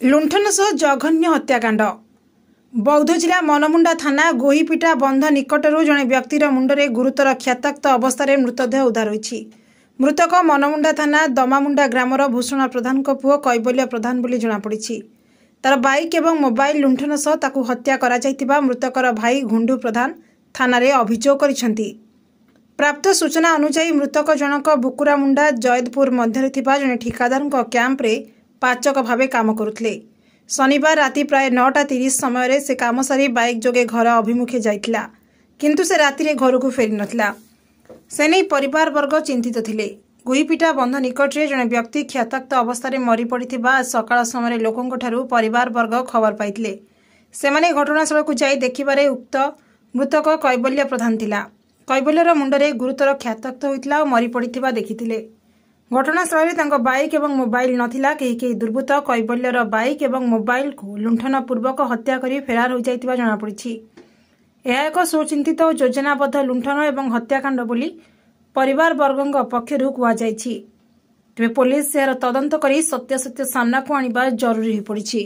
लुंठन सह जघन्य हत्याकांड बौद्ध जिला मनमुंडा थाना गोहीपिटा बंध निकटरू जड़े व्यक्तिर मुंडरे गुरुतर क्षताक्त अवस्था मृतदेह उद्धार होईछि। मृतक मनमुंडा थाना दमामुंडा ग्रामर भूषण प्रधान पुओ कैबल्य प्रधान बोली जଣାपड़ी। तार बाइक एवं मोबाइल लुंठन सह ताकू हत्या करा जायतिबा मृतकर भाई घुंडू प्रधान थाना रे अभियोग करिसेंति। प्राप्त सूचना अनुसार मृतक जनक बुकुरामुंडा जयदपुर मध्य जड़े ठिकादार कैंप रे पाचक भावे काम करुले। शनिवार राति प्राय 9:30 समय से काम सारी बाइक जोगे घर अभिमुखे जाइथिला, किंतु से राति रे घर को फेरी नथिला। से नहीं परिवार वर्ग चिंतित थिले। गुईपिटा बंध निकट रे जड़े व्यक्ति क्षताक्त अवस्था मरी पड़िथिबा सकाळ समय लोकंक ठारू परिवार वर्ग खबर पाइथिले। सेमाने घटनास्थल को जाई देखिबारे उक्त मृतक कैबल्य प्रधान थिला। कैबल्यर मुंडरे गुरुतर क्षताक्त होइतिला और मरी पड़िथिबा देखिथिले। घटनास्थल में बाइक एवं मोबाइल नथिला। कई दुर्बृत्त कैबल्यर बाइक एवं मोबाइल को लुंठन पूर्वक हत्या करी फेरार हो जाइतिबा जଣାपड़ी। यह एक सुचिंतित और योजनाबद्ध लुंठन एवं हत्याकांड बोली परिवार वर्गों पक्षरु कुहाଯାଇଛି। तेबे पुलिस यार तदंत करी सत्यासत्य सामना को आनिबा जरूरी हो पड़ी।